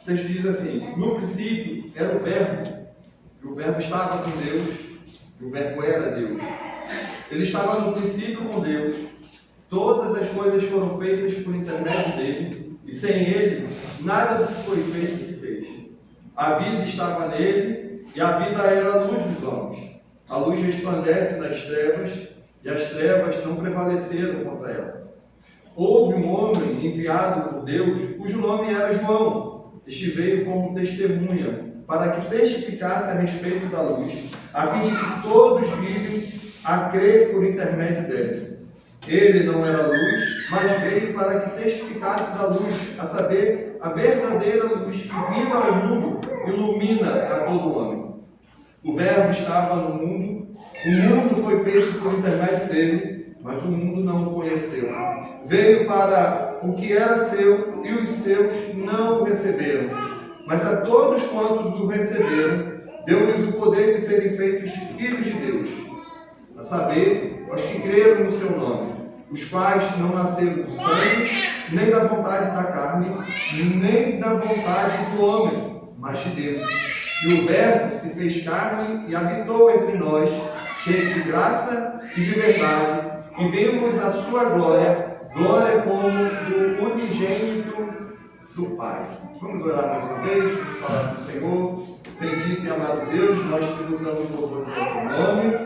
O texto diz assim: no princípio era o Verbo, e o Verbo estava com Deus, e o Verbo era Deus. Ele estava no princípio com Deus. Todas as coisas foram feitas por intermédio dele, e sem ele, nada do que foi feito se fez. A vida estava nele, e a vida era a luz dos homens. A luz resplandece nas trevas, e as trevas não prevaleceram contra ela. Houve um homem enviado por Deus, cujo nome era João. Este veio como testemunha, para que testificasse a respeito da luz, a fim de que todos vivem a crer por intermédio dele. Ele não era luz, mas veio para que testificasse da luz, a saber, a verdadeira luz que, vindo ao mundo, ilumina a todo homem. O Verbo estava no mundo, o mundo foi feito por intermédio dele, mas o mundo não o conheceu. Veio para o que era seu, e os seus não o receberam. Mas a todos quantos o receberam, deu-lhes o poder de serem feitos filhos de Deus, a saber, aos que creram no seu nome, os quais não nasceram do sangue, nem da vontade da carne, nem da vontade do homem, mas de Deus. E o Verbo se fez carne e habitou entre nós, cheio de graça e de verdade, e vimos a sua glória, glória como do unigênito do Pai. Vamos orar mais uma vez, vamos falar com o Senhor. Bendito e amado Deus, nós tributamos louvor do teu nome.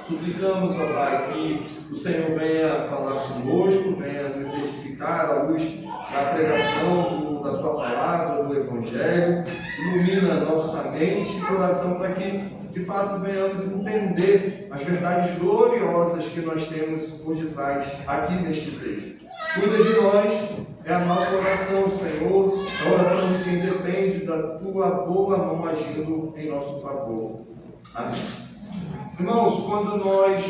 Suplicamos, ó Pai, que o Senhor venha falar conosco, venha nos edificar à luz da pregação da tua palavra, do Evangelho. Ilumina nossa mente e coração para que, de fato, venhamos entender as verdades gloriosas que nós temos por detrás aqui neste texto. Cuida de nós, é a nossa oração, Senhor, a oração de quem depende da tua boa mão agindo em nosso favor. Amém. Irmãos, quando nós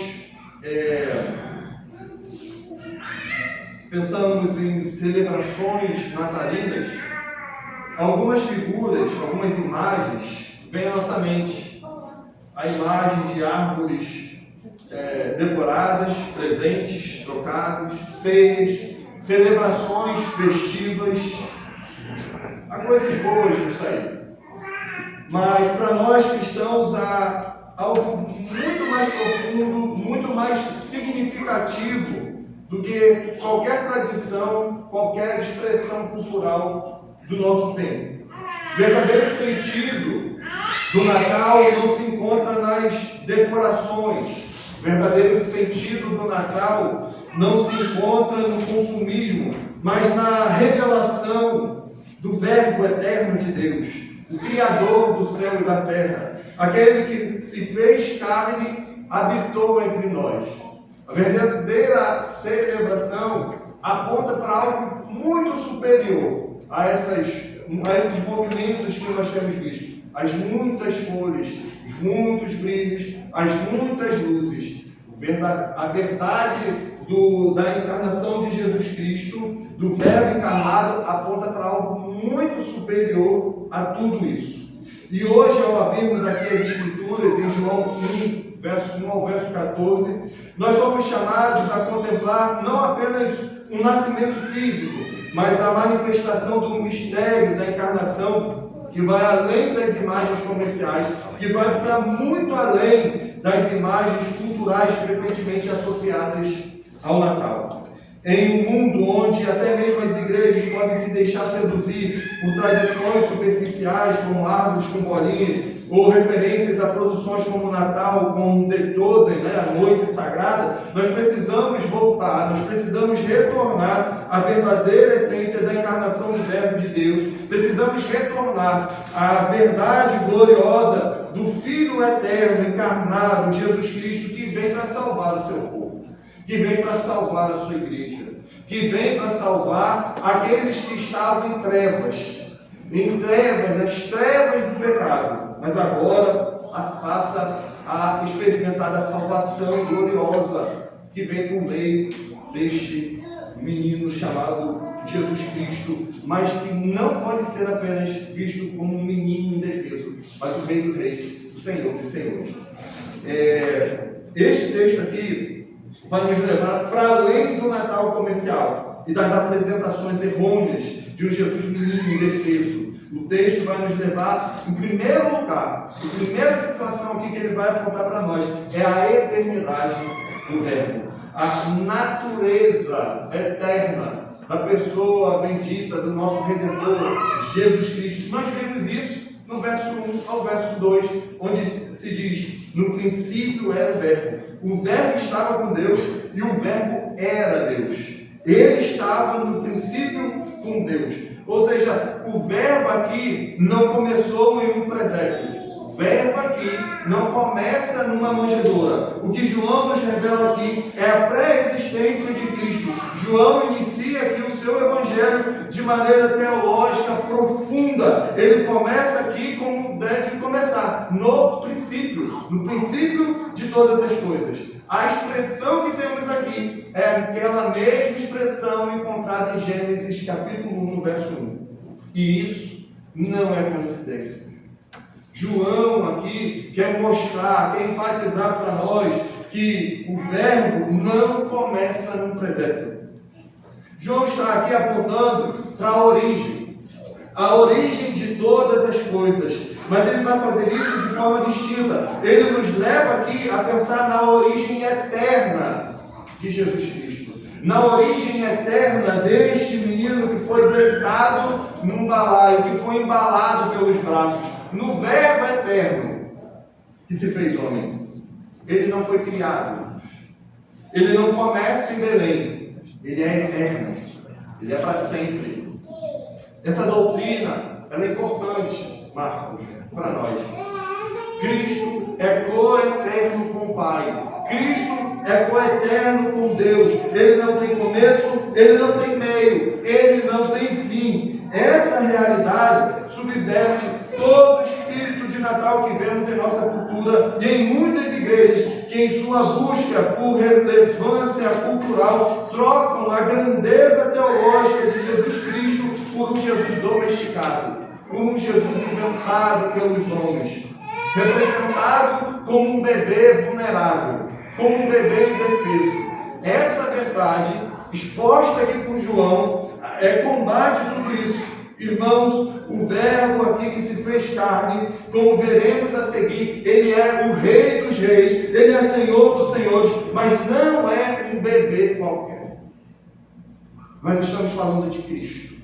pensamos em celebrações natalinas, algumas figuras, algumas imagens vêm à nossa mente. A imagem de árvores decoradas, presentes, trocados, ceias, celebrações festivas. Há coisas boas nisso aí. Mas para nós cristãos há algo muito mais profundo, muito mais significativo do que qualquer tradição, qualquer expressão cultural do nosso tempo. O verdadeiro sentido do Natal não se encontra nas decorações. O verdadeiro sentido do Natal não se encontra no consumismo, mas na revelação do Verbo eterno de Deus, o Criador do céu e da terra, aquele que se fez carne, habitou entre nós. A verdadeira celebração aponta para algo muito superior a esses movimentos que nós temos visto. As muitas cores, os muitos brilhos, as muitas luzes. A verdade da encarnação de Jesus Cristo, do Verbo encarnado, aponta para algo muito superior a tudo isso. E hoje, ao abrirmos aqui as Escrituras, em João 1, verso 1 ao verso 14, nós somos chamados a contemplar não apenas um nascimento físico, mas a manifestação do mistério da encarnação, que vai além das imagens comerciais, que vai para muito além das imagens culturais frequentemente associadas ao Natal. Em um mundo onde até mesmo as igrejas podem se deixar seduzir por tradições superficiais, como árvores com bolinhas, ou referências a produções como o Natal, como The Chosen, a noite sagrada, nós precisamos voltar, nós precisamos retornar à verdadeira essência da encarnação do Verbo de Deus. Precisamos retornar à verdade gloriosa do Filho eterno, encarnado, Jesus Cristo, que vem para salvar o seu povo, que vem para salvar a sua igreja, que vem para salvar aqueles que estavam em trevas, nas trevas do pecado, mas agora passa a experimentar a salvação gloriosa que vem por meio deste menino chamado Jesus Cristo, mas que não pode ser apenas visto como um menino indefeso, mas o Rei do Rei, o Senhor dos Senhores. Este texto aqui vai nos levar para além do Natal comercial e das apresentações errôneas de um Jesus menino indefeso. O texto vai nos levar, em primeiro lugar, a primeira situação aqui que ele vai apontar para nós é a eternidade do Verbo. A natureza eterna da pessoa bendita do nosso Redentor, Jesus Cristo. Nós vemos isso no verso 1 ao verso 2, onde se diz: no princípio era o Verbo. O Verbo estava com Deus e o Verbo era Deus. Ele estava no princípio com Deus. Ou seja, o Verbo aqui não começou em um presépio. O Verbo aqui não começa numa manjedoura. O que João nos revela aqui é a pré-existência de Cristo. João inicia aqui o seu evangelho de maneira teológica profunda. Ele começa aqui como deve começar, no princípio de todas as coisas. A expressão que temos aqui é aquela mesma expressão encontrada em Gênesis capítulo 1, no verso 1. E isso não é coincidência. João aqui quer mostrar, quer enfatizar para nós que o Verbo não começa num presépio. João está aqui apontando para a origem de todas as coisas. Mas ele vai fazer isso de forma distinta. Ele nos leva aqui a pensar na origem eterna de Jesus Cristo. Na origem eterna deste menino que foi deitado num balaio, que foi embalado pelos braços. No Verbo eterno que se fez homem. Ele não foi criado. Ele não começa em Belém. Ele é eterno. Ele é para sempre. Essa doutrina, ela é importante, Marcos, para nós. Cristo é coeterno com o Pai. Cristo é coeterno com Deus. Ele não tem começo, ele não tem meio, ele não tem fim. Essa realidade subverte todo o espírito de Natal que vemos em nossa cultura e em muitas igrejas que, em sua busca por relevância cultural, trocam a grandeza teológica de Jesus Cristo por um Jesus domesticado, por um Jesus inventado pelos homens, representado como um bebê vulnerável, como um bebê indefeso. Essa verdade, exposta aqui por João, combate tudo isso. Irmãos, o Verbo aqui que se fez carne, como veremos a seguir, ele é o Rei dos Reis, ele é Senhor dos Senhores, mas não é um bebê qualquer. Nós estamos falando de Cristo.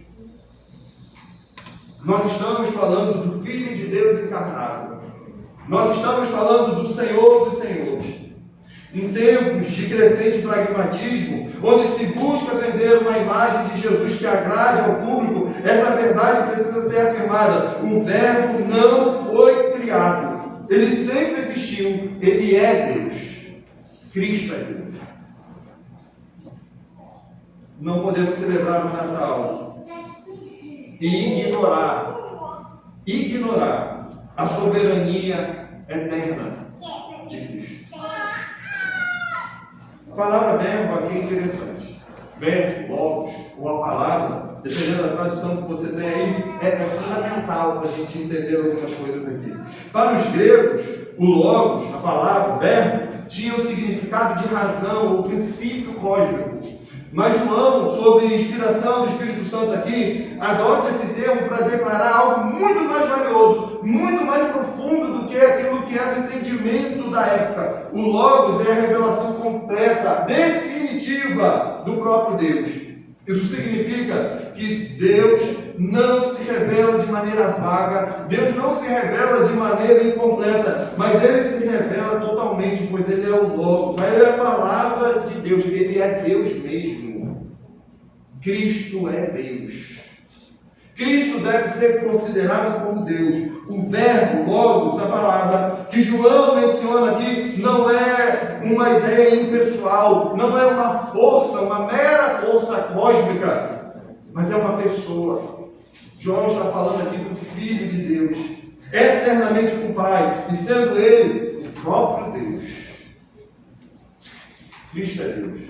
Nós estamos falando do Filho de Deus encarnado. Nós estamos falando do Senhor dos Senhores. Em tempos de crescente pragmatismo, onde se busca vender uma imagem de Jesus que agrade ao público, essa verdade precisa ser afirmada. O Verbo não foi criado. Ele sempre existiu. Ele é Deus. Cristo é Deus. Não podemos celebrar o Natal e ignorar a soberania eterna de Cristo. A palavra verbo aqui é interessante. Verbo, logos, ou a palavra, dependendo da tradução que você tem aí, é fundamental para a gente entender algumas coisas aqui. Para os gregos, o logos, a palavra, o verbo, tinha o significado de razão ou princípio cósmico. Mas João, sob inspiração do Espírito Santo aqui, adota esse termo para declarar algo muito mais valioso, muito mais profundo do que aquilo que era o entendimento da época. O Logos é a revelação completa, definitiva do próprio Deus. Isso significa que Deus não se revela de maneira vaga, Deus não se revela de maneira incompleta, mas Ele se revela totalmente, pois Ele é o Logos, Ele é a palavra de Deus, Ele é Deus mesmo. Cristo é Deus. Cristo deve ser considerado como Deus. O verbo, Logos, a palavra que João menciona aqui, não é uma ideia impessoal, não é uma força, uma mera força cósmica, mas é uma pessoa. João está falando aqui do Filho de Deus, eternamente com o Pai, e sendo Ele o próprio Deus. Cristo é Deus.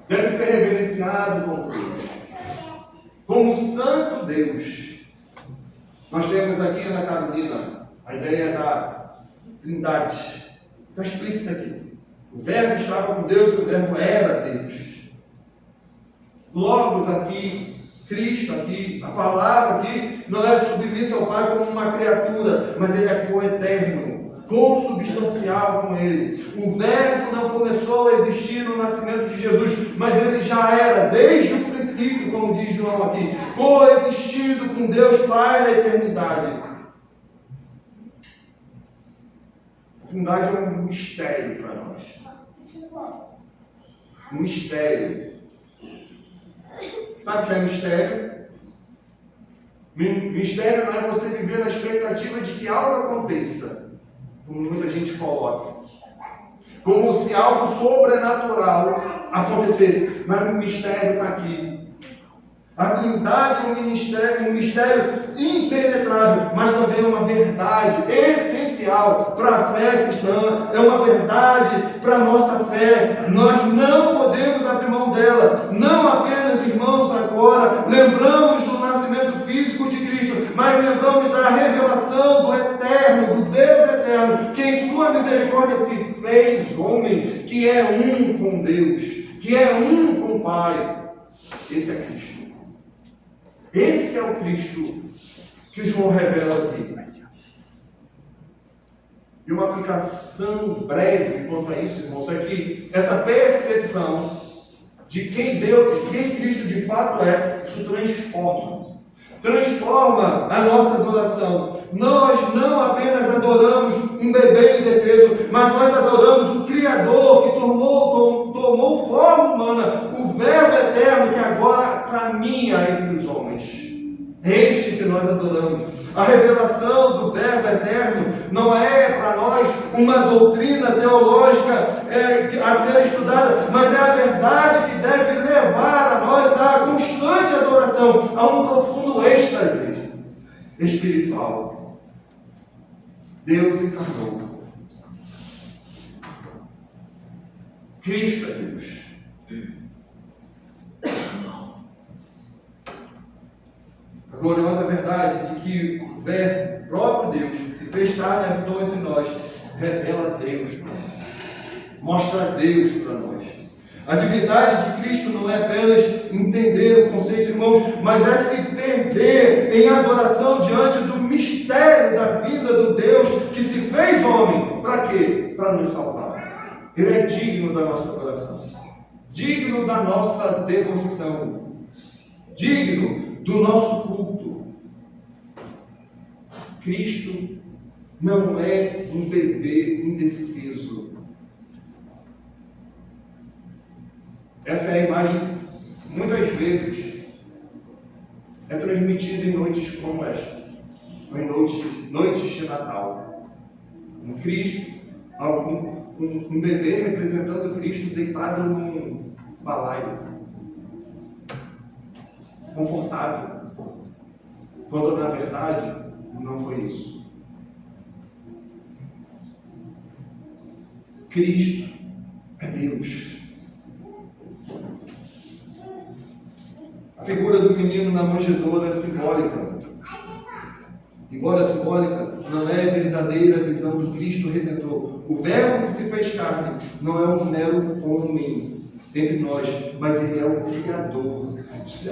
Deve ser reverenciado como Deus, como Santo Deus. Nós temos aqui na Carolina a ideia da Trindade. Está explícita aqui. O Verbo estava com Deus, o Verbo era Deus. Logos aqui, Cristo aqui, a palavra aqui, não é submissa ao Pai como uma criatura, mas ele é coeterno, consubstancial com ele. O Verbo não começou a existir no nascimento de Jesus, mas ele já era, desde o princípio, como diz João aqui, coexistindo com Deus Pai na eternidade. A Trindade é um mistério para nós. Um mistério. Sabe o que é mistério? Mistério não é você viver na expectativa de que algo aconteça, como muita gente coloca. Como se algo sobrenatural acontecesse. Mas o mistério está aqui. A Trindade é um mistério impenetrável, mas também é uma verdade essencial para a fé cristã, é uma verdade para a nossa fé. Nós não podemos abrir mão dela. Não apenas, irmãos, agora lembramos do nascimento físico de Cristo, mas lembramos da revelação do eterno, do Deus eterno, que em sua misericórdia se fez homem, que é um com Deus, que é um com o Pai. Esse é Cristo. Esse é o Cristo que João revela aqui. E uma aplicação breve quanto a isso, irmãos, é que essa percepção de quem Deus, quem Cristo de fato é, isso transforma a nossa adoração. Nós não apenas adoramos um bebê indefeso, mas nós adoramos o Criador que tomou forma humana, o Verbo eterno que agora caminha entre os homens. Este que nós adoramos. A revelação do Verbo eterno não é para nós uma doutrina teológica a ser estudada, mas é a verdade que deve levar a nós à constante adoração, a um profundo êxtase espiritual. Deus encarnou. Cristo é Deus. A gloriosa verdade de que o Verbo, próprio Deus, que se fez carne e habitou entre nós, revela Deus para nós, mostra Deus para nós. A divindade de Cristo não é apenas entender o conceito, irmãos, mas é se perder em adoração diante do mistério da vida do Deus que se fez homem. Para quê? Para nos salvar. Ele é digno da nossa adoração, digno da nossa devoção, digno do nosso culto. Cristo não é um bebê indefeso. Essa é a imagem, muitas vezes, é transmitida em noites como esta, ou em noites de Natal. Um Cristo, um bebê representando Cristo deitado num balaio, confortável, quando na verdade não foi isso. Cristo é Deus. A figura do menino na manjedoura é simbólica. Embora simbólica, não é a verdadeira visão do Cristo Redentor. O Verbo que se fez carne não é um mero homem entre nós, mas ele é o Criador.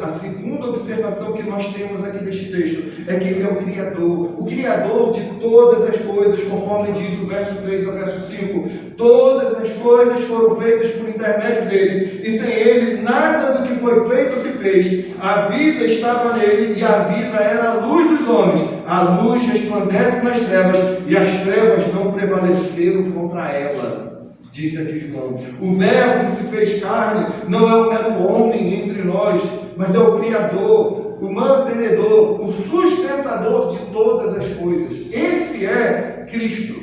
A segunda observação que nós temos aqui deste texto é que ele é o Criador de todas as coisas, conforme diz o verso 3 ao verso 5. Todas as coisas foram feitas por intermédio dele, e sem ele nada do que foi feito se fez. A vida estava nele, e a vida era a luz dos homens. A luz resplandece nas trevas, e as trevas não prevaleceram contra ela. Diz aqui João. O Verbo que se fez carne não é um mero homem entre nós, mas é o Criador, o mantenedor, o sustentador de todas as coisas. Esse é Cristo.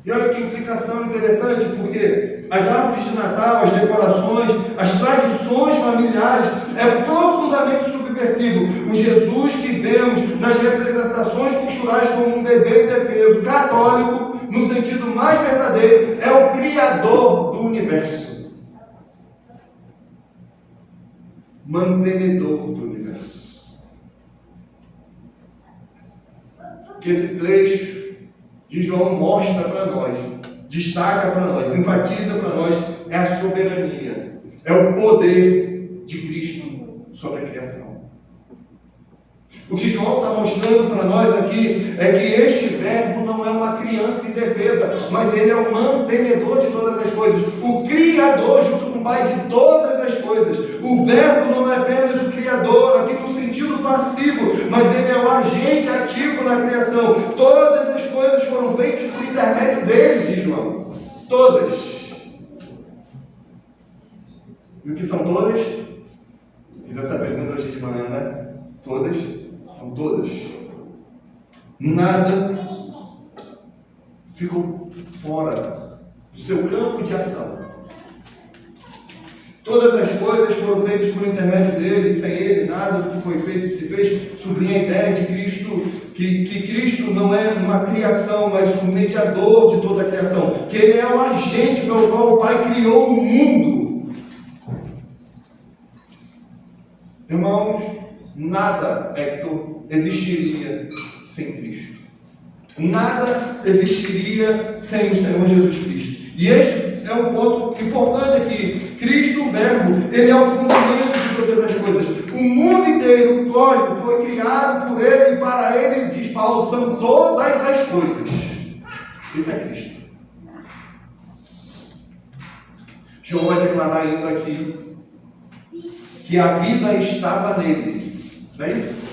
E olha que implicação interessante, porque as árvores de Natal, as decorações, as tradições familiares é profundamente subversivo. O Jesus que vemos nas representações culturais como um bebê indefeso, católico, no sentido mais verdadeiro, é o Criador do universo, mantenedor do universo. Que esse trecho de João mostra para nós, destaca para nós, enfatiza para nós, é a soberania, é o poder criação. O que João está mostrando para nós aqui é que este verbo não é uma criança indefesa, mas ele é o mantenedor de todas as coisas, o Criador junto com o Pai de todas as coisas. O verbo não é apenas o Criador, aqui no sentido passivo, mas ele é o agente ativo na criação. Todas as coisas foram feitas por intermédio dele, diz João. Todas. E o que são todas? Fiz essa pergunta hoje de manhã, né? Todas? São todas. Nada ficou fora do seu campo de ação. Todas as coisas foram feitas por intermédio dele, sem ele nada do que foi feito se fez. Sublinha a ideia de Cristo, que Cristo não é uma criação, mas o mediador de toda a criação, que ele é o agente pelo qual o Pai criou o mundo. Irmãos, nada, Hector, existiria sem Cristo. Nada existiria sem o Senhor Jesus Cristo. E este é um ponto importante aqui. Cristo, o Verbo, ele é o fundamento de todas as coisas. O mundo inteiro, o código, foi criado por ele e para ele, diz Paulo, são todas as coisas. Isso é Cristo. João vai declarar ainda aqui que a vida estava nele. Não é isso?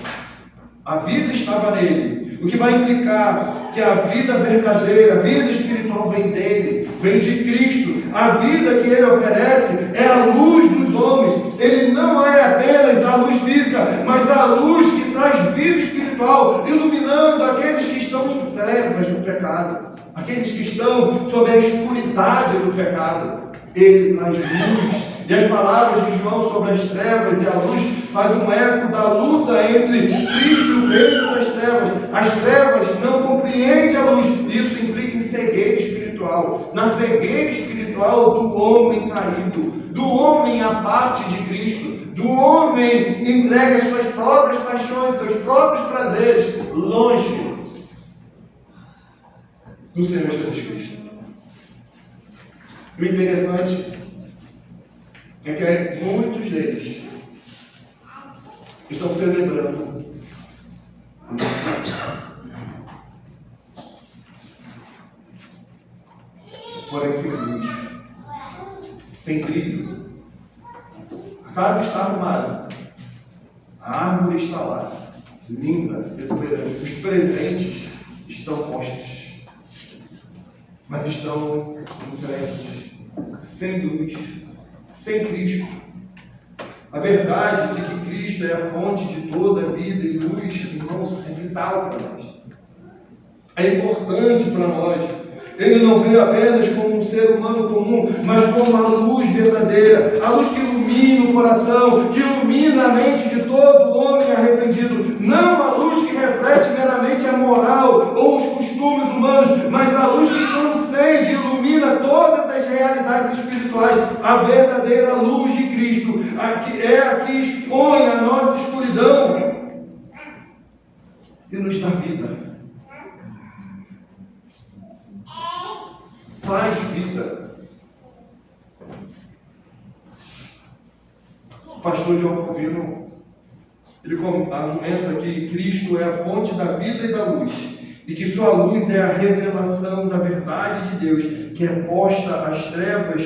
A vida estava nele. O que vai implicar que a vida verdadeira, a vida espiritual vem dele, vem de Cristo. A vida que ele oferece é a luz dos homens. Ele não é apenas a luz física, mas a luz que traz vida espiritual, iluminando aqueles que estão em trevas do pecado, aqueles que estão sob a escuridade do pecado. Ele traz luz. E as palavras de João sobre as trevas e a luz faz um eco da luta entre Cristo e o reino das trevas. As trevas não compreendem a luz. Isso implica em cegueira espiritual. Na cegueira espiritual do homem caído, do homem à parte de Cristo, do homem entregue às suas próprias paixões, seus próprios prazeres, longe do Senhor Jesus Cristo. O interessante é que muitos deles estão celebrando porém sem luz, sem brilho. A casa está arrumada, a árvore está lá, linda, exuberante, os presentes estão postos, mas estão entregues, sem luz, sem Cristo. A verdade de que Cristo é a fonte de toda a vida e luz, irmãos, é vital para nós. É importante para nós. Ele não veio apenas como um ser humano comum, mas como a luz verdadeira, a luz que ilumina o coração, que ilumina a mente de todo homem arrependido. Não a luz que reflete meramente a moral ou os costumes humanos, mas a luz que transcende e ilumina todas as realidades espirituais. A verdadeira luz de Cristo é a que expõe a nossa escuridão e nos dá vida. Traz vida. O pastor João Calvino, ele argumenta que Cristo é a fonte da vida e da luz, e que sua luz é a revelação da verdade de Deus, que é posta às trevas,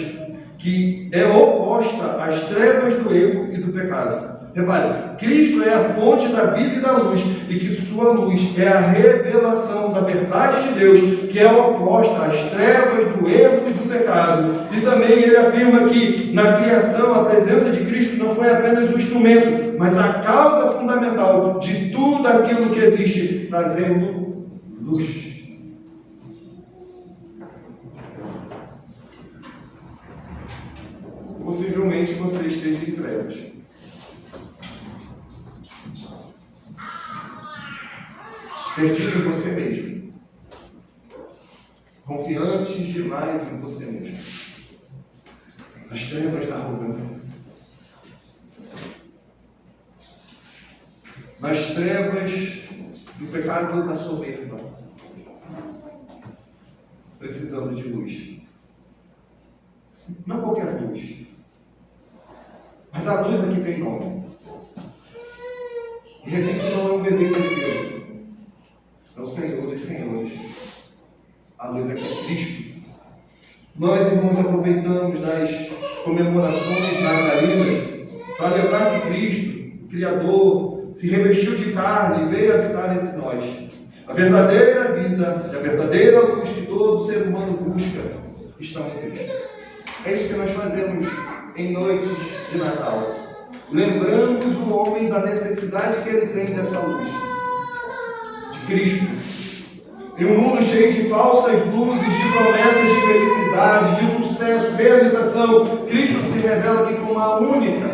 que é oposta às trevas do erro e do pecado. Repare, Cristo é a fonte da vida e da luz, e que sua luz é a revelação da verdade de Deus, que é oposta às trevas do erro e do pecado. E também ele afirma que na criação a presença de Cristo não foi apenas um instrumento, mas a causa fundamental de tudo aquilo que existe, trazendo luz. Possivelmente você esteja em trevas. Perdido em você mesmo. Confiantes demais em você mesmo. As trevas da arrogância. Nas trevas do pecado da soberba. Precisando de luz. Não qualquer luz. Mas a luz aqui tem nome. E repito, não é um bebê precioso. É o Senhor dos Senhores. A luz aqui é Cristo. Nós, irmãos, aproveitamos das comemorações natalinas para lembrar que Cristo, o Criador, se revestiu de carne e veio habitar entre nós. A verdadeira vida e a verdadeira luz que todo ser humano busca estão em Cristo. É isso que nós fazemos em noites de Natal. Lembramos o homem da necessidade que ele tem dessa luz, de Cristo. Em um mundo cheio de falsas luzes, de promessas de felicidade, de sucesso, realização, Cristo se revela aqui como a única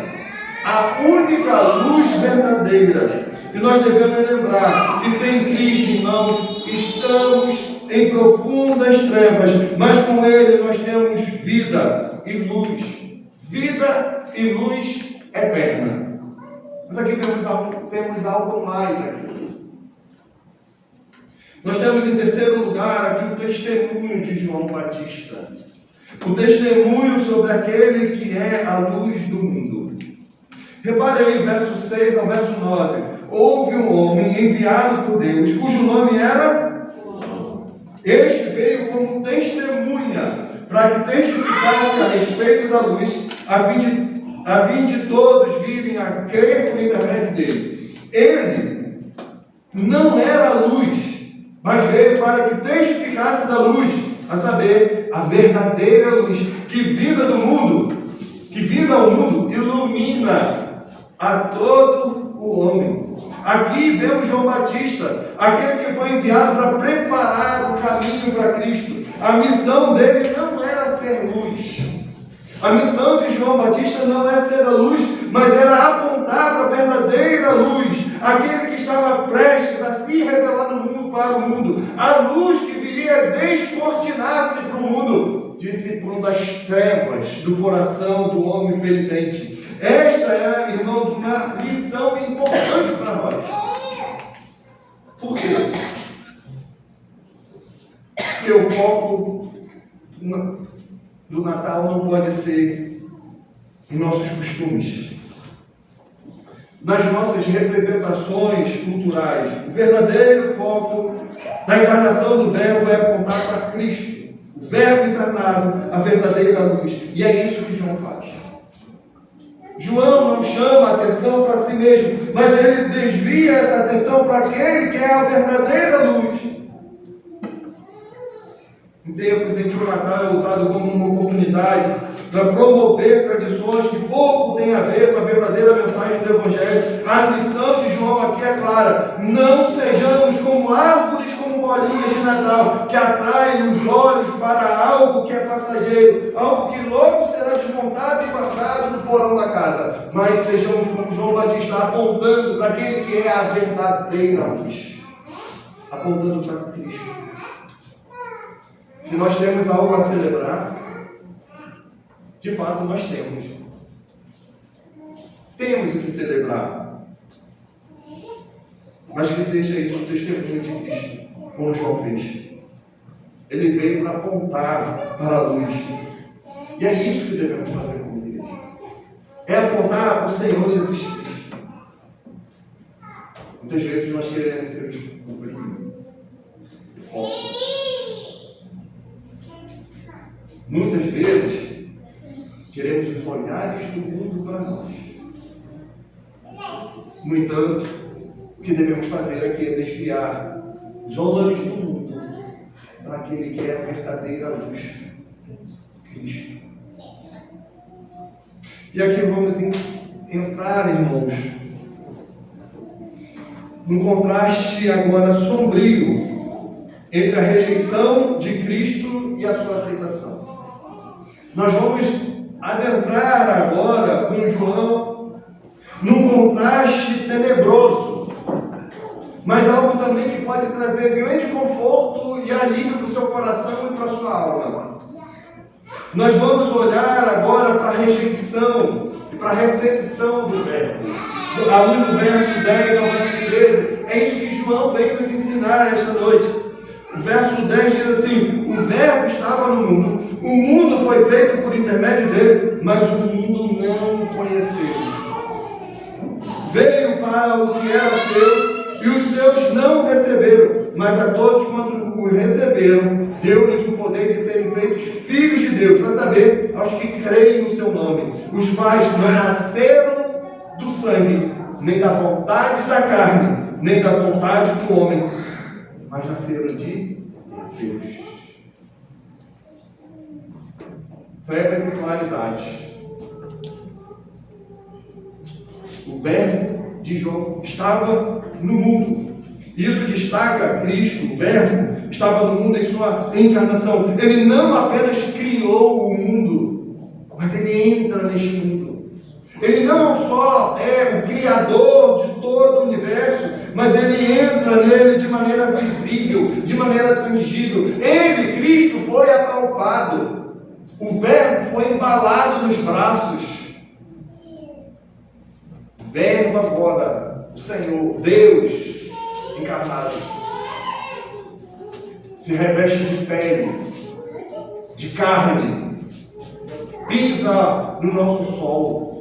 luz verdadeira. E nós devemos lembrar que sem Cristo, irmãos, estamos em profundas trevas, mas com Ele nós temos vida e luz. Vida e luz eterna. Mas aqui temos algo mais aqui. Nós temos em terceiro lugar aqui o testemunho de João Batista. O testemunho sobre aquele que é a luz do mundo. Repare aí, verso 6 ao verso 9. Houve um homem enviado por Deus, cujo nome era João. Este veio como testemunha, para que testificasse a respeito da luz, a fim de todos virem a crer por intermédio dele. Ele não era luz, mas veio para que testificasse da luz, a saber, a verdadeira luz, que vinda ao mundo, ilumina a todo o homem. Aqui vemos João Batista, aquele que foi enviado para preparar o caminho para Cristo. A missão dele não era ser luz. A missão de João Batista não é ser a luz, mas era apontar para a verdadeira luz, aquele que estava prestes a se revelar no mundo, para o mundo, a luz que viria descortinar-se para o mundo, dissipando as trevas do coração do homem penitente. Esta é, irmãos, uma lição importante para nós. Por quê? Porque o foco do Natal não pode ser em nossos costumes, nas nossas representações culturais. O verdadeiro foco da encarnação do Verbo é apontar para Cristo, o Verbo encarnado, a verdadeira luz. E é isso que João faz. João não chama a atenção para si mesmo, mas ele desvia essa atenção para aquele que é a verdadeira luz. Em tempos em que o Natal é usado como uma oportunidade para promover tradições que pouco têm a ver com a verdadeira mensagem do Evangelho, a lição de João aqui é clara: não sejamos como árvores, como bolinhas de Natal, que atraem os olhos para algo que é passageiro, algo que logo será desmontado e guardado no porão da casa, mas sejamos como João Batista, apontando para aquele que é a verdadeira luz, apontando para Cristo. Se nós temos algo a celebrar, de fato nós temos. Temos o que celebrar. Mas que seja isso o testemunho de Cristo, como João fez. Ele veio para apontar para a luz. E é isso que devemos fazer com ele. É apontar para o Senhor Jesus Cristo. Muitas vezes nós queremos ser o brilho, o foco. Muitas vezes, queremos os olhares do mundo para nós. No entanto, o que devemos fazer aqui é desviar os olhos do mundo para aquele que é a verdadeira luz, Cristo. E aqui vamos entrar, irmãos, num contraste agora sombrio entre a rejeição de Cristo e a sua aceitação. Nós vamos adentrar agora com João num contraste tenebroso, mas algo também que pode trazer grande conforto e alívio para o seu coração e para a sua alma. Nós vamos olhar agora para a rejeição e para a recepção do Verbo. À luz do verso 10 ao verso 13, é isso que João veio nos ensinar esta noite. O verso 10 diz assim: o Verbo estava no mundo, o mundo foi feito por intermédio dele, mas o mundo não o conheceu. Veio para para o que era seu, e os seus não receberam, mas a todos quantos o receberam, deu-lhes o poder de serem feitos filhos de Deus, a saber, aos que creem no seu nome, os quais não nasceram do sangue, nem da vontade da carne, nem da vontade do homem, mas nasceram de Deus. Trevas e claridade. O verbo de João estava no mundo. Isso destaca Cristo, o verbo estava no mundo em sua encarnação. Ele não apenas criou o mundo, mas ele entra neste mundo. Ele não só é o criador de todo o universo, mas ele entra nele de maneira visível, de maneira tangível. Ele, Cristo, foi apalpado. O verbo foi embalado nos braços. Verbo agora, o Senhor, Deus encarnado, se reveste de pele, de carne, pisa no nosso solo.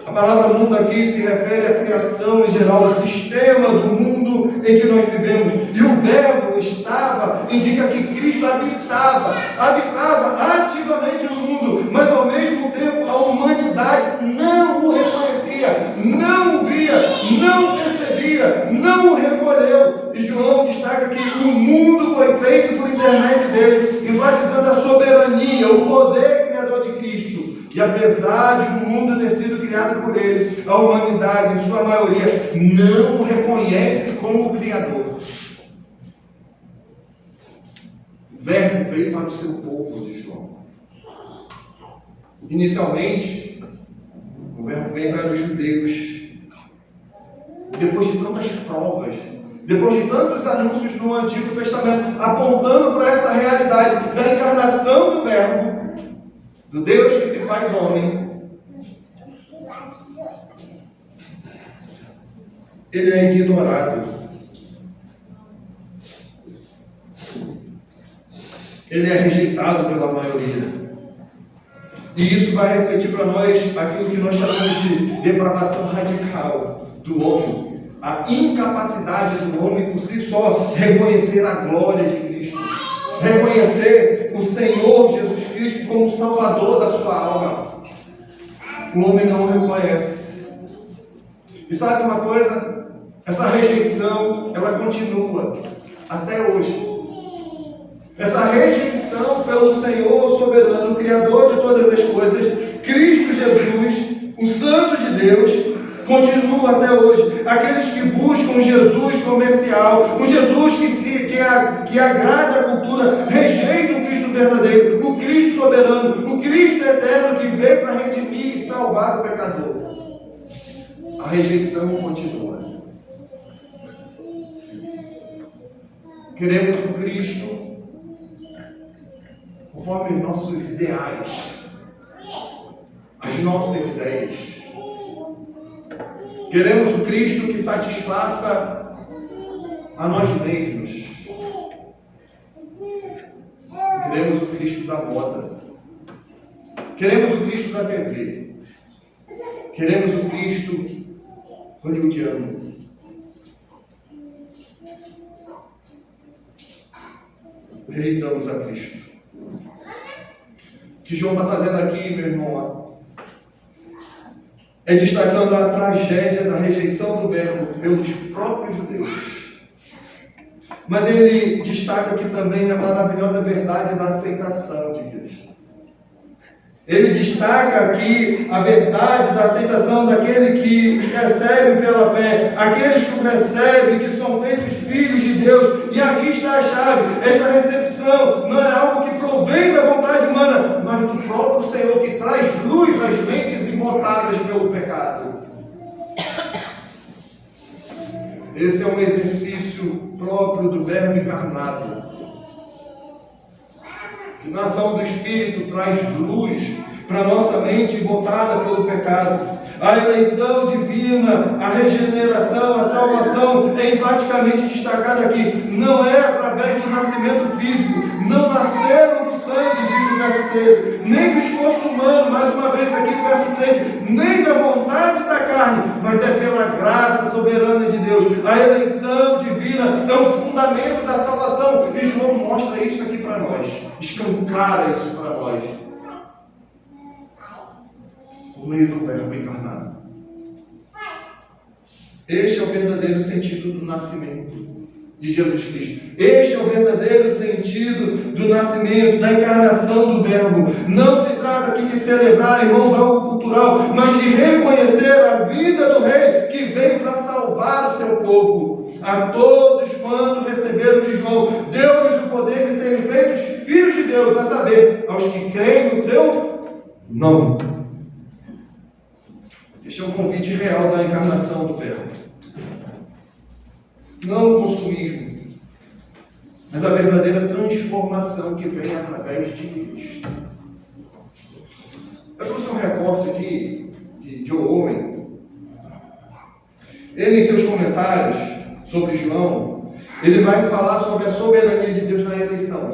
A palavra mundo aqui se refere à criação em geral, ao sistema do mundo em que nós vivemos. E o verbo estava, indica que Cristo habitava ativamente no mundo, mas ao mesmo tempo a humanidade não o reconhecia, não o via, não percebia, não o recolheu. E João destaca que o mundo foi feito por intermédio dele, enfatizando a soberania, o poder criador de Cristo. E apesar de o mundo ter sido criado por ele, a humanidade, em sua maioria, não o reconhece como o Criador. O verbo veio para o seu povo, diz João. Inicialmente, o verbo veio para os judeus. Depois de tantas provas, depois de tantos anúncios no Antigo Testamento, apontando para essa realidade da encarnação do verbo, do Deus que se faz homem, ele é ignorado. Ele é rejeitado pela maioria. E isso vai refletir para nós aquilo que nós chamamos de depravação radical do homem. A incapacidade do homem por si só reconhecer a glória de Cristo. Reconhecer o Senhor Jesus Cristo como Salvador da sua alma. O homem não o reconhece. E sabe uma coisa? Essa rejeição, ela continua até hoje. Essa rejeição pelo Senhor soberano, Criador de todas as coisas, Cristo Jesus, o Santo de Deus, continua até hoje. Aqueles que buscam Jesus comercial, um Jesus que agrada a cultura, rejeitam o Cristo verdadeiro, o Cristo soberano, o Cristo eterno que veio para redimir e salvar o pecador. A rejeição continua. Queremos um Cristo conforme os nossos ideais, as nossas ideias. Queremos o Cristo que satisfaça a nós mesmos. Queremos o Cristo da moda. Queremos o Cristo da TV. Queremos o Cristo hollywoodiano. Rejeitamos a Cristo. O que João está fazendo aqui, meu irmão, é destacando a tragédia da rejeição do verbo pelos próprios judeus. Mas ele destaca aqui também a maravilhosa verdade da aceitação de Cristo. Ele destaca aqui a verdade da aceitação daquele que os recebe pela fé, aqueles que o recebem, que são feitos filhos de Deus. E aqui está a chave. Esta recepção não é algo que provém da vontade humana, mas do próprio Senhor, que traz luz às mentes embotadas pelo pecado. Esse é um exercício próprio do verbo encarnado. A ação do Espírito traz luz para a nossa mente embotada pelo pecado. A eleição divina, a regeneração, a salvação é enfaticamente destacada aqui. Não é através do nascimento físico. Não nasceram do sangue, diz o verso 13. Nem do esforço humano, mais uma vez aqui o verso 13. Nem da vontade da mas é pela graça soberana de Deus. A eleição divina é o fundamento da salvação. E João mostra isso aqui para nós, escancara isso para nós, por meio do Verbo encarnado. Este é o verdadeiro sentido do nascimento de Jesus Cristo. Este é o verdadeiro sentido do nascimento, da encarnação do Verbo. Não se trata aqui de celebrar, irmãos, algo cultural, mas de reconhecer a vida do Rei que veio para salvar o seu povo. A todos quantos receberam de João, deu-lhes o poder de serem feitos filhos de Deus, a saber, aos que creem no seu nome. Este é um convite real da encarnação do Verbo. Não o consumismo, mas a verdadeira transformação que vem através de Cristo. Eu trouxe um recorte aqui de John Owen. Ele, em seus comentários sobre João, ele vai falar sobre a soberania de Deus na eleição.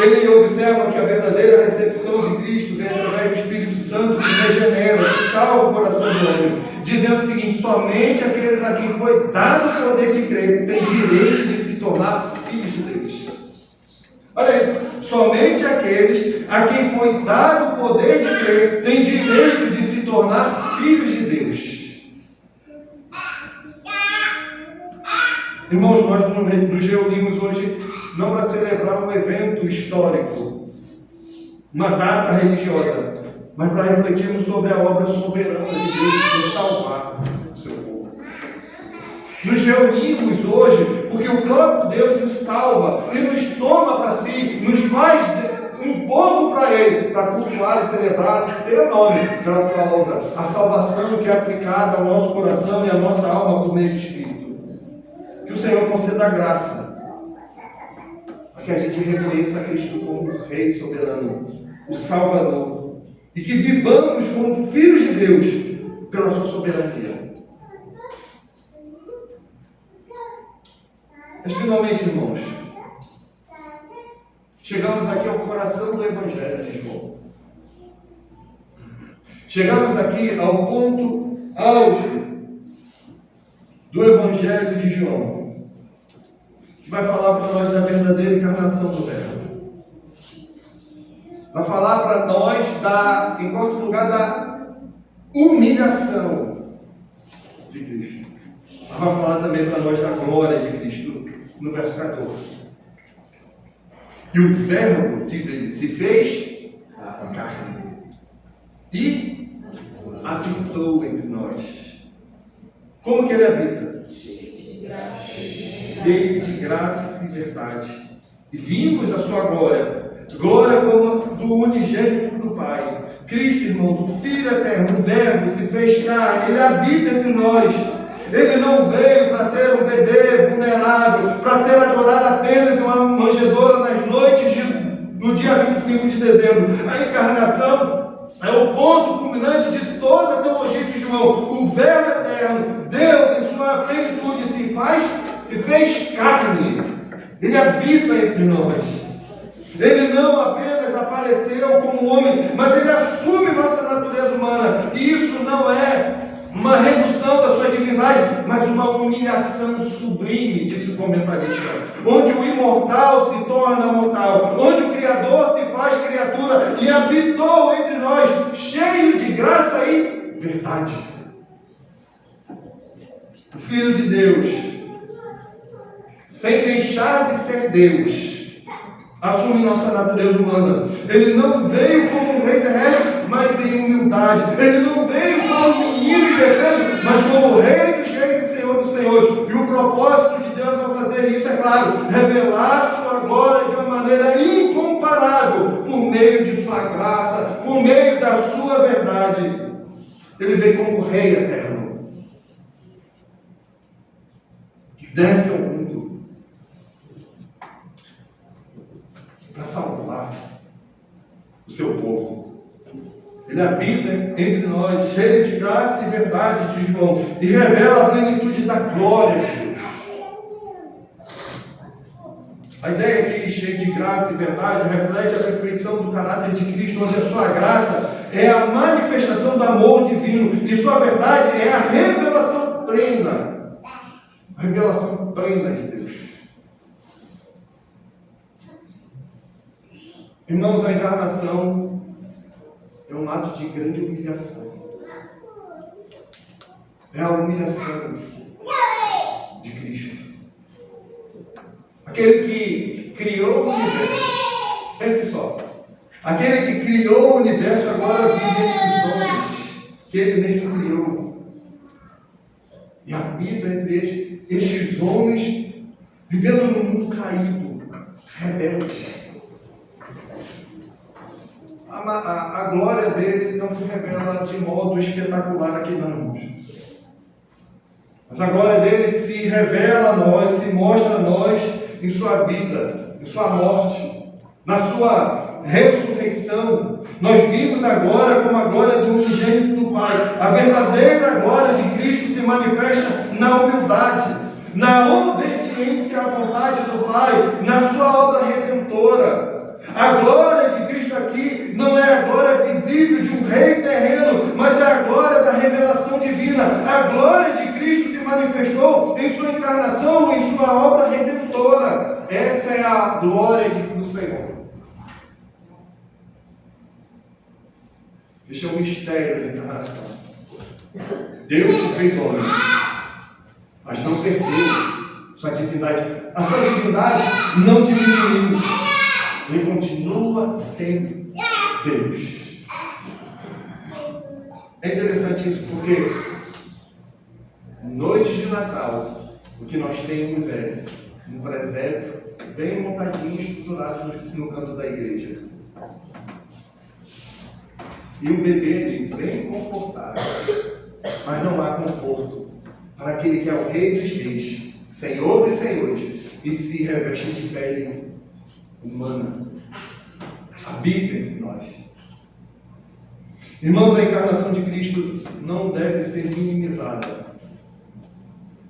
Ele observa que a verdadeira recepção de Cristo vem através do Espírito Santo que regenera, que salva o coração do homem, dizendo o seguinte: somente aqueles a quem foi dado o poder de crer têm direito de se tornar filhos de Deus. Olha isso, somente aqueles a quem foi dado o poder de crer têm direito de se tornar filhos de Deus. Irmãos, nós nos reunimos hoje não para celebrar um evento histórico, uma data religiosa, mas para refletirmos sobre a obra soberana de Deus de salvar o seu povo. Nos reunimos hoje porque o próprio Deus nos salva e nos toma para si, nos faz um povo para Ele, para cultuar e celebrar o teu nome pela tua obra, a salvação que é aplicada ao nosso coração e à nossa alma por meio do Espírito. Que o Senhor conceda a graça para que a gente reconheça Cristo como o Rei soberano, o Salvador, e que vivamos como filhos de Deus pela sua soberania. Mas finalmente, irmãos, chegamos aqui ao coração do Evangelho de João. Chegamos aqui ao ponto auge do Evangelho de João, que vai falar para nós da verdadeira encarnação do Verbo. Vai falar para nós em quarto lugar, da humilhação de Cristo. Vai falar também para nós da glória de Cristo, no verso 14. E o Verbo, diz ele, se fez carne e habitou entre nós. Como que ele habita? Cheio de graça e verdade. E vimos a sua glória, glória como do unigênito do Pai. Cristo, irmãos, o Filho eterno, o Verbo se fez carne, ele habita entre nós. Ele não veio para ser um bebê vulnerável, para ser adorado apenas em uma manjedoura nas noites do dia 25 de dezembro. A encarnação é o ponto culminante de toda a teologia de João. O Verbo eterno, Deus em sua plenitude, se fez carne. Ele habita entre nós. Ele não apenas apareceu como homem, mas ele assume nossa natureza humana. E isso não é uma redução da sua divindade, mas uma humilhação sublime, disse o comentarista, onde o imortal se torna mortal, onde o Criador se faz criatura e habitou entre nós, cheio de graça e verdade. O Filho de Deus, sem deixar de ser Deus, assume nossa natureza humana. Ele não veio como um rei terrestre, mas em humildade. Ele não veio como um menino indefeso, mas como o rei dos reis e senhor dos senhores. E o propósito de Deus ao fazer isso, é claro, revelar sua glória de uma maneira incomparável, por meio de sua graça, por meio da sua verdade. Ele veio como o rei eterno, que desce ao mundo para salvar o seu povo. Ele habita entre nós, cheio de graça e verdade, diz João, e revela a plenitude da glória de Deus. A ideia aqui, cheio de graça e verdade, reflete a perfeição do caráter de Cristo, onde a sua graça é a manifestação do amor divino, e sua verdade é a revelação plena. A revelação plena de Deus. Irmãos, a encarnação é um ato de grande humilhação. É a humilhação de Cristo. Aquele que criou o universo. Pense só. Aquele que criou o universo agora vive entre os homens, que ele mesmo criou. E habita entre estes homens, vivendo num mundo caído, rebelde. A glória dele não se revela de modo espetacular aqui não, irmãos. Mas a glória dele se revela a nós, se mostra a nós em sua vida, em sua morte, na sua ressurreição. Nós vimos agora como a glória do unigênito do Pai. A verdadeira glória de Cristo se manifesta na humildade, na obediência à vontade do Pai, na sua obra redentora. A glória de Cristo aqui não é a glória visível de um rei terreno, mas é a glória da revelação divina. A glória de Cristo se manifestou em sua encarnação, em sua obra redentora. Essa é a glória do Senhor. Este é o mistério da encarnação. Deus se fez homem, mas não perdeu sua divindade. A sua divindade não diminuiu. Ele continua sendo Deus. É interessante isso porque noite de Natal, o que nós temos é um presépio bem montadinho, estruturado no canto da igreja. E um bebê ali bem confortável. Mas não há conforto para aquele que é o Rei dos Reis, Senhor dos Senhores, e se reveste de pele humana. Habita entre nós. Irmãos, a encarnação de Cristo não deve ser minimizada.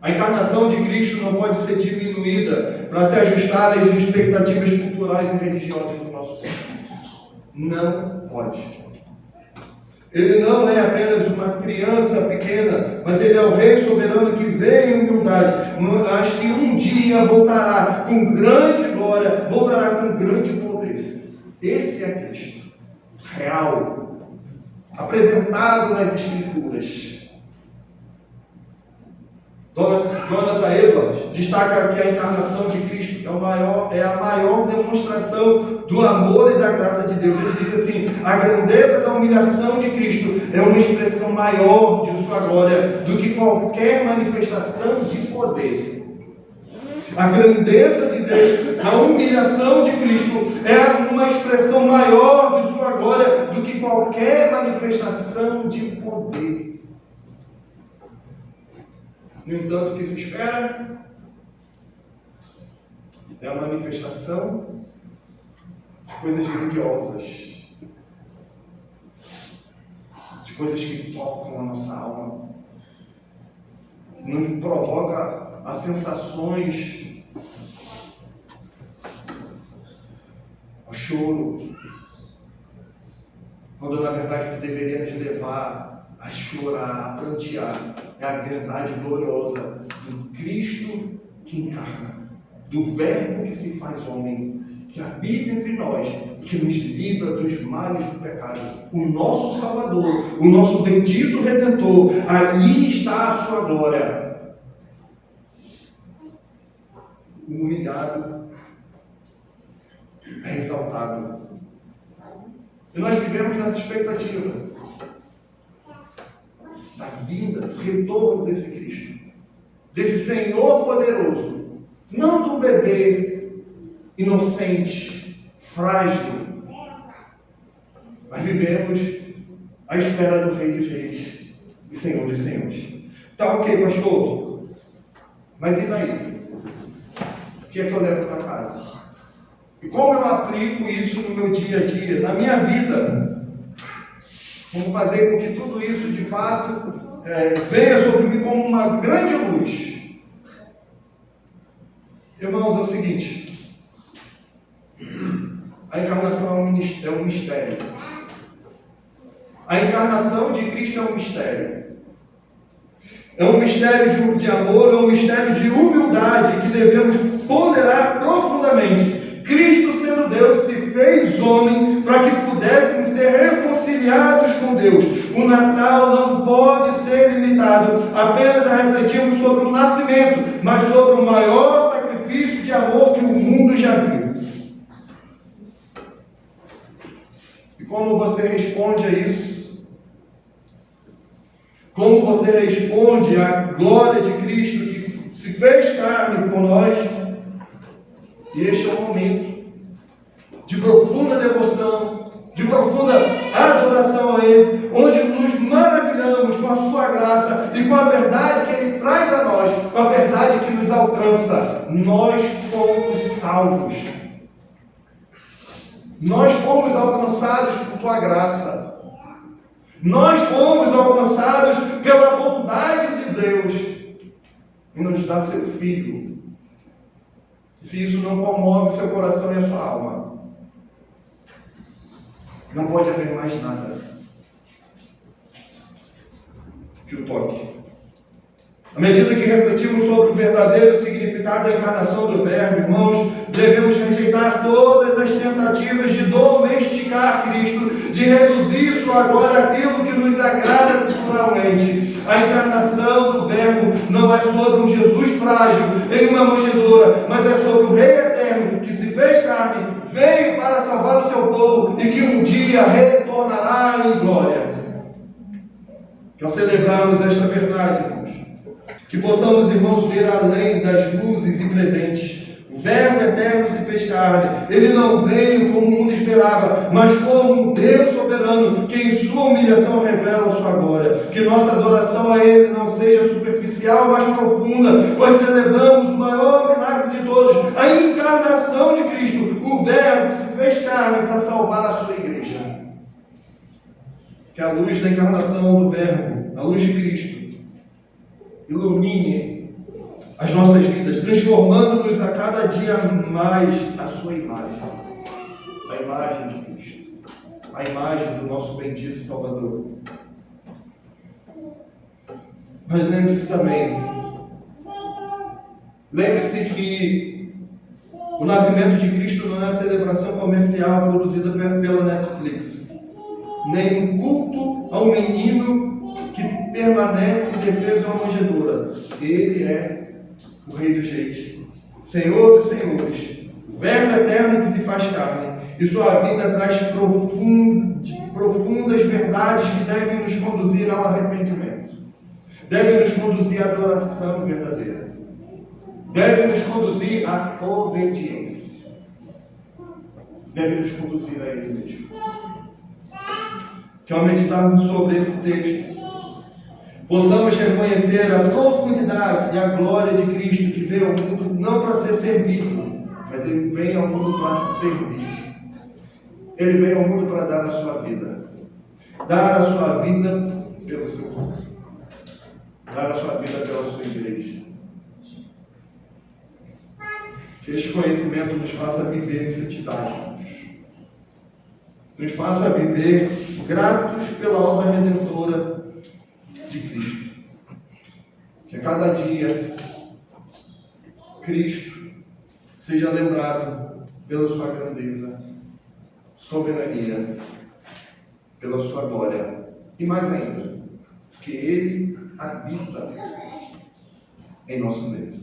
A encarnação de Cristo não pode ser diminuída para se ajustar às expectativas culturais e religiosas do nosso tempo. Não pode. Ele não é apenas uma criança pequena, mas ele é o Rei soberano que veio em humildade, mas que um dia voltará com grande glória, voltará com grande poder. Esse é Cristo, real, apresentado nas Escrituras. Jonathan Edwards destaca que a encarnação de Cristo é a maior demonstração do amor e da graça de Deus. Ele diz assim: a grandeza da humilhação de Cristo é uma expressão maior de sua glória do que qualquer manifestação de poder. A grandeza de Deus, a humilhação de Cristo é uma expressão maior de sua glória do que qualquer manifestação de poder. No entanto, o que se espera é a manifestação de coisas grandiosas, de coisas que tocam a nossa alma, nos provoca as sensações, o choro, quando na verdade o que deveria nos levar a chorar, a prantear, é a verdade gloriosa do Cristo que encarna, do Verbo que se faz homem, que habita entre nós, que nos livra dos males do pecado. O nosso Salvador, o nosso bendito Redentor, ali está a sua glória. O humilhado é exaltado. E nós vivemos nessa expectativa da vinda, do retorno desse Cristo, desse Senhor poderoso, não do bebê inocente, frágil, mas vivemos à espera do Rei dos Reis e Senhor dos Senhores. Tá ok, pastor, mas e daí? O que é que eu levo para casa? E como eu aplico isso no meu dia a dia, na minha vida? Como fazer com que tudo isso, de fato, venha sobre mim como uma grande luz. Irmãos, é o seguinte: a encarnação é um mistério. A encarnação de Cristo é um mistério. É um mistério de amor, é um mistério de humildade que devemos ponderar profundamente. Cristo, sendo Deus, se fez homem para que pudéssemos ser reconciliados com Deus. O Natal não pode ser limitado apenas a refletirmos sobre o nascimento, mas sobre o maior sacrifício de amor que o mundo já viu. E como você responde a isso? Como você responde à glória de Cristo que se fez carne por nós? E este é um momento de profunda devoção, de profunda adoração a Ele, onde nos maravilhamos com a sua graça e com a verdade que Ele traz a nós, com a verdade que nos alcança. Nós fomos salvos. Nós fomos alcançados por tua graça. Nós fomos alcançados pela bondade de Deus e nos dá seu Filho. Se isso não comove seu coração e a sua alma, não pode haver mais nada que o toque. À medida que refletimos sobre o verdadeiro significado da encarnação do Verbo, irmãos, devemos rejeitar todas as tentativas de domesticar Cristo, de reduzir sua glória àquilo que nos agrada culturalmente. A encarnação do Verbo não é sobre um Jesus frágil em uma manjedoura, mas é sobre o Rei Eterno que se fez carne, veio para salvar o seu povo e que um dia retornará em glória. Que ao celebrarmos esta verdade, irmãos, que possamos, irmãos, ver além das luzes e presentes. O Verbo eterno se fez carne. Ele não veio como o mundo esperava, mas como um Deus soberano, que em sua humilhação revela a sua glória. Que nossa adoração a Ele não seja superficial, mas profunda, pois celebramos o maior milagre de todos, a encarnação de Cristo. O Verbo se fez carne para salvar a sua igreja. Que a luz da encarnação do Verbo, a luz de Cristo, ilumine as nossas vidas, transformando-nos a cada dia mais a sua imagem, a imagem de Cristo, a imagem do nosso bendito Salvador. Mas lembre-se também, lembre-se que o nascimento de Cristo não é a celebração comercial produzida pela Netflix, nem um culto ao menino que permanece indefeso em uma manjedoura. Ele é o Rei dos Reis, Senhor dos Senhores, o Verbo eterno que se faz carne, e sua vida traz profundas verdades que devem nos conduzir ao arrependimento, devem nos conduzir à adoração verdadeira, devem nos conduzir à obediência, devem nos conduzir a Ele mesmo. Que ao meditarmos sobre esse texto, possamos reconhecer a profundidade e a glória de Cristo, que veio ao mundo não para ser servido, mas Ele veio ao mundo para servir. Ele veio ao mundo para dar a sua vida. Dar a sua vida pelo seu povo. Dar a sua vida pela sua igreja. Que este conhecimento nos faça viver em santidade. Nos faça viver gratos pela obra redentora de Cristo. Que a cada dia Cristo seja lembrado pela sua grandeza, soberania, pela sua glória. E mais ainda, que Ele habita em nosso meio.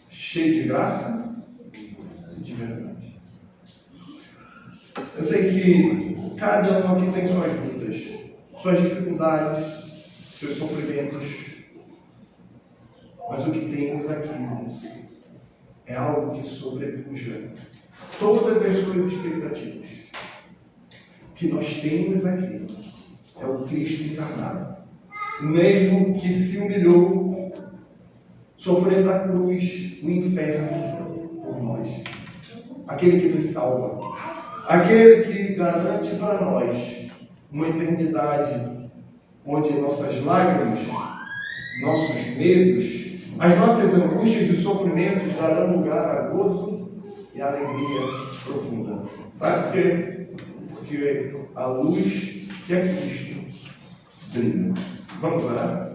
Cheio de graça e de verdade. Eu sei que cada um aqui tem suas lutas, suas dificuldades, seus sofrimentos. Mas o que temos aqui, irmãos, é algo que sobrepuja todas as suas expectativas. O que nós temos aqui é o Cristo encarnado, o mesmo que se humilhou, sofrendo a cruz, o inferno por nós. Aquele que nos salva, aquele que garante para nós uma eternidade onde nossas lágrimas, nossos medos, as nossas angústias e sofrimentos darão lugar a gozo e alegria profunda. Sabe por quê? porque a luz que é Cristo brilha. Vamos orar?